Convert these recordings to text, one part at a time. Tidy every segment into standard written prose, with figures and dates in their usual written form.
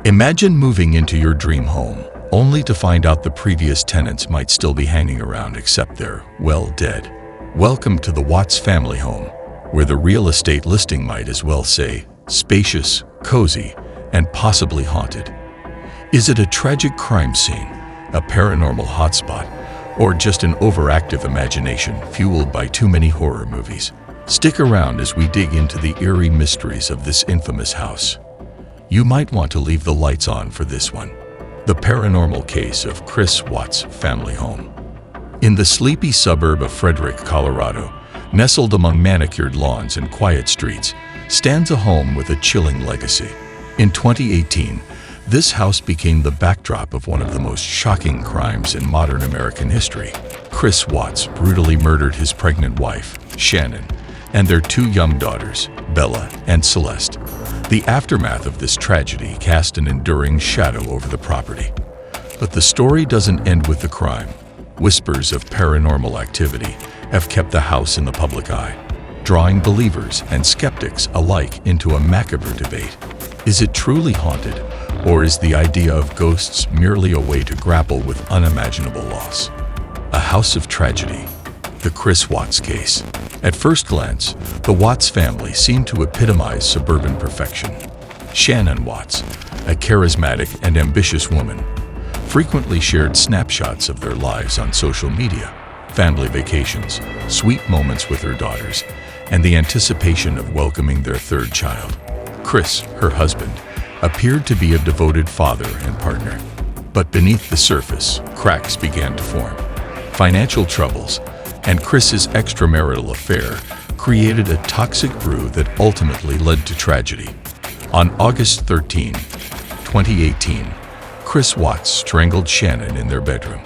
Imagine moving into your dream home, only to find out the previous tenants might still be hanging around except they're, well, dead. Welcome to the Watts family home, where the real estate listing might as well say, spacious, cozy, and possibly haunted. Is it a tragic crime scene, a paranormal hotspot, or just an overactive imagination fueled by too many horror movies? Stick around as we dig into the eerie mysteries of this infamous house. You might want to leave the lights on for this one. The paranormal case of Chris Watts' family home. In the sleepy suburb of Frederick, Colorado, nestled among manicured lawns and quiet streets, stands a home with a chilling legacy. In 2018, this house became the backdrop of one of the most shocking crimes in modern American history. Chris Watts brutally murdered his pregnant wife, Shanann, and their two young daughters, Bella and Celeste. The aftermath of this tragedy cast an enduring shadow over the property. But the story doesn't end with the crime. Whispers of paranormal activity have kept the house in the public eye, drawing believers and skeptics alike into a macabre debate. Is it truly haunted, or is the idea of ghosts merely a way to grapple with unimaginable loss? A house of tragedy. The Chris Watts case. At first glance, the Watts family seemed to epitomize suburban perfection. Shanann Watts, a charismatic and ambitious woman, frequently shared snapshots of their lives on social media, family vacations, sweet moments with her daughters, and the anticipation of welcoming their third child. Chris, her husband, appeared to be a devoted father and partner. But beneath the surface, cracks began to form. Financial troubles and Chris's extramarital affair created a toxic brew that ultimately led to tragedy. On August 13, 2018, Chris Watts strangled Shanann in their bedroom.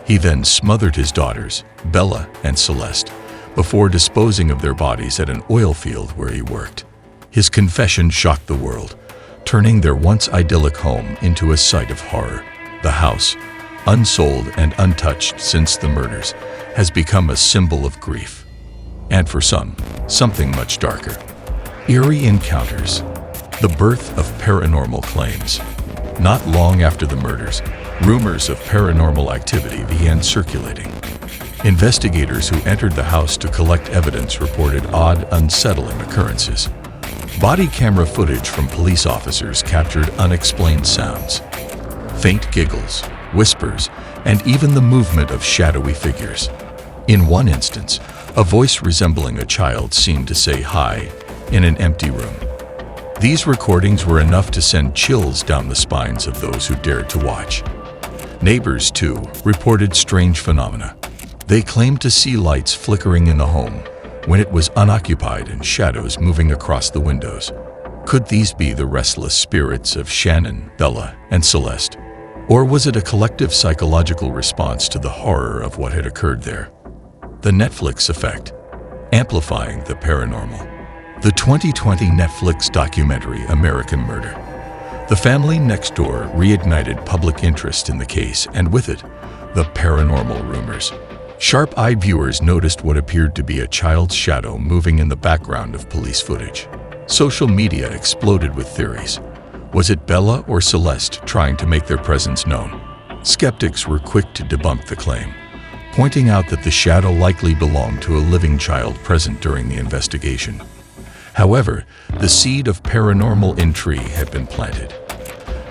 He then smothered his daughters, Bella and Celeste, before disposing of their bodies at an oil field where he worked. His confession shocked the world, turning their once idyllic home into a sight of horror. The house, unsold and untouched since the murders, has become a symbol of grief. And for some, something much darker. Eerie encounters. The birth of paranormal claims. Not long after the murders, rumors of paranormal activity began circulating. Investigators who entered the house to collect evidence reported odd, unsettling occurrences. Body camera footage from police officers captured unexplained sounds. Faint giggles, whispers, and even the movement of shadowy figures. In one instance, a voice resembling a child seemed to say hi in an empty room. These recordings were enough to send chills down the spines of those who dared to watch. Neighbors, too, reported strange phenomena. They claimed to see lights flickering in the home when it was unoccupied and shadows moving across the windows. Could these be the restless spirits of Shanann, Bella, and Celeste? Or was it a collective psychological response to the horror of what had occurred there? The Netflix effect, amplifying the paranormal. The 2020 Netflix documentary American Murder. The family next door reignited public interest in the case, and with it, the paranormal rumors. Sharp-eyed viewers noticed what appeared to be a child's shadow moving in the background of police footage. Social media exploded with theories. Was it Bella or Celeste trying to make their presence known? Skeptics were quick to debunk the claim, pointing out that the shadow likely belonged to a living child present during the investigation. However, the seed of paranormal intrigue had been planted.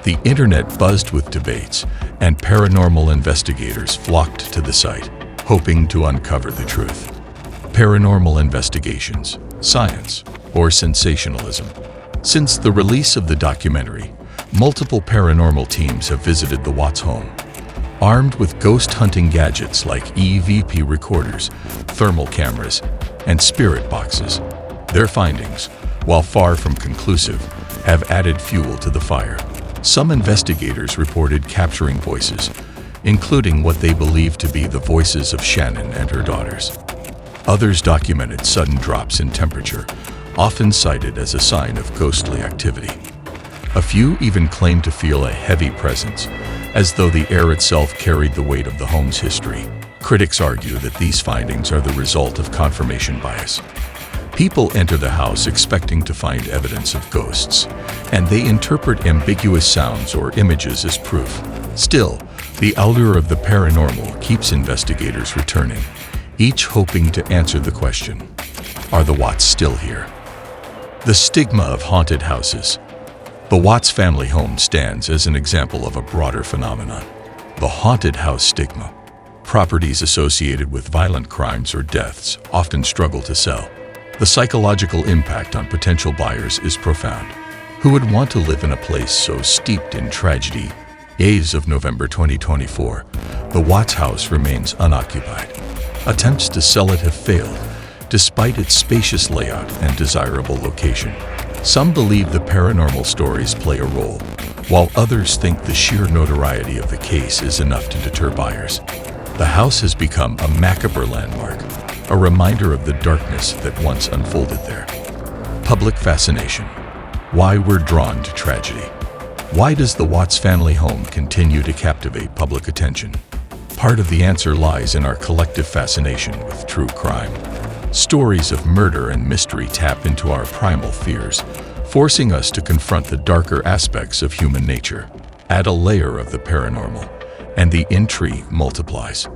The internet buzzed with debates, and paranormal investigators flocked to the site, hoping to uncover the truth. Paranormal investigations, science, or sensationalism. Since the release of the documentary, multiple paranormal teams have visited the Watts home. Armed with ghost hunting gadgets like EVP recorders, thermal cameras, and spirit boxes, their findings, while far from conclusive, have added fuel to the fire. Some investigators reported capturing voices, including what they believed to be the voices of Shanann and her daughters. Others documented sudden drops in temperature, often cited as a sign of ghostly activity. A few even claimed to feel a heavy presence, as though the air itself carried the weight of the home's history. Critics argue that these findings are the result of confirmation bias. People enter the house expecting to find evidence of ghosts, and they interpret ambiguous sounds or images as proof. Still, the allure of the paranormal keeps investigators returning, each hoping to answer the question, are the Watts still here? The stigma of haunted houses. The Watts family home stands as an example of a broader phenomenon, the haunted house stigma. Properties associated with violent crimes or deaths often struggle to sell. The psychological impact on potential buyers is profound. Who would want to live in a place so steeped in tragedy? As of November 2024, the Watts house remains unoccupied. Attempts to sell it have failed, despite its spacious layout and desirable location. Some believe the paranormal stories play a role, while others think the sheer notoriety of the case is enough to deter buyers. The house has become a macabre landmark, a reminder of the darkness that once unfolded there. Public fascination. Why we're drawn to tragedy. Why does the Watts family home continue to captivate public attention? Part of the answer lies in our collective fascination with true crime. Stories of murder and mystery tap into our primal fears, forcing us to confront the darker aspects of human nature. Add a layer of the paranormal, and the intrigue multiplies.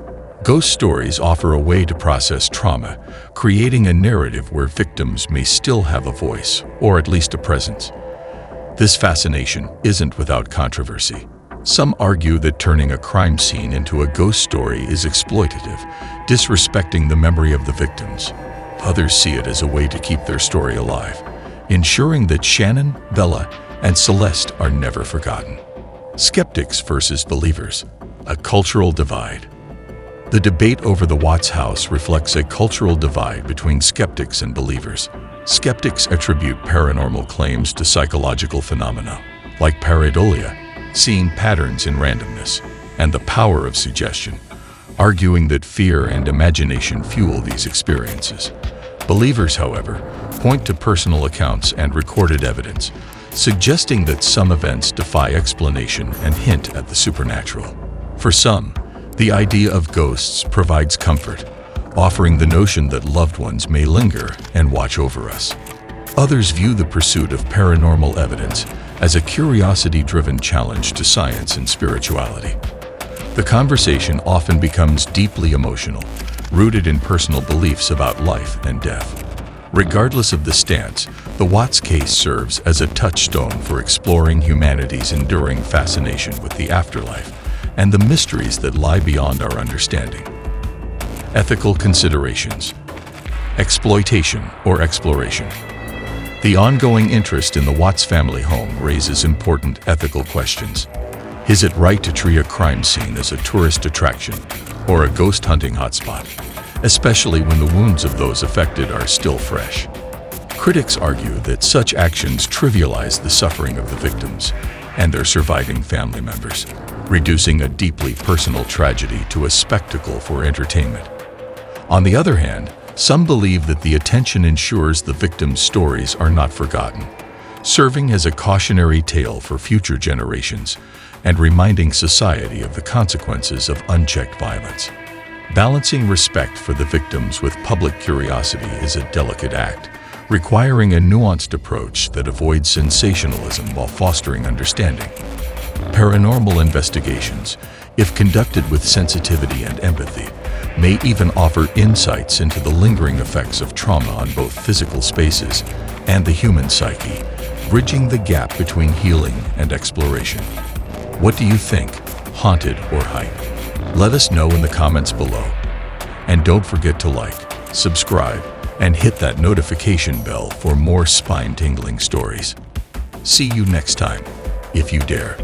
Ghost stories offer a way to process trauma, creating a narrative where victims may still have a voice, or at least a presence. This fascination isn't without controversy. Some argue that turning a crime scene into a ghost story is exploitative, disrespecting the memory of the victims. Others see it as a way to keep their story alive, ensuring that Shanann, Bella, and Celeste are never forgotten. Skeptics versus believers. A cultural divide. The debate over the Watts house reflects a cultural divide between skeptics and believers. Skeptics attribute paranormal claims to psychological phenomena, like pareidolia, seeing patterns in randomness, and the power of suggestion, arguing that fear and imagination fuel these experiences. Believers, however, point to personal accounts and recorded evidence, suggesting that some events defy explanation and hint at the supernatural. For some, the idea of ghosts provides comfort, offering the notion that loved ones may linger and watch over us. Others view the pursuit of paranormal evidence as a curiosity-driven challenge to science and spirituality. The conversation often becomes deeply emotional, rooted in personal beliefs about life and death. Regardless of the stance, the Watts case serves as a touchstone for exploring humanity's enduring fascination with the afterlife and the mysteries that lie beyond our understanding. Ethical considerations. Exploitation or exploration. The ongoing interest in the Watts family home raises important ethical questions. Is it right to treat a crime scene as a tourist attraction or a ghost hunting hotspot, especially when the wounds of those affected are still fresh? Critics argue that such actions trivialize the suffering of the victims and their surviving family members, reducing a deeply personal tragedy to a spectacle for entertainment. On the other hand, some believe that the attention ensures the victims' stories are not forgotten, serving as a cautionary tale for future generations and reminding society of the consequences of unchecked violence. Balancing respect for the victims with public curiosity is a delicate act, requiring a nuanced approach that avoids sensationalism while fostering understanding. Paranormal investigations, if conducted with sensitivity and empathy, may even offer insights into the lingering effects of trauma on both physical spaces and the human psyche, bridging the gap between healing and exploration. What do you think, haunted or hype? Let us know in the comments below. And don't forget to like, subscribe, and hit that notification bell for more spine-tingling stories. See you next time, if you dare.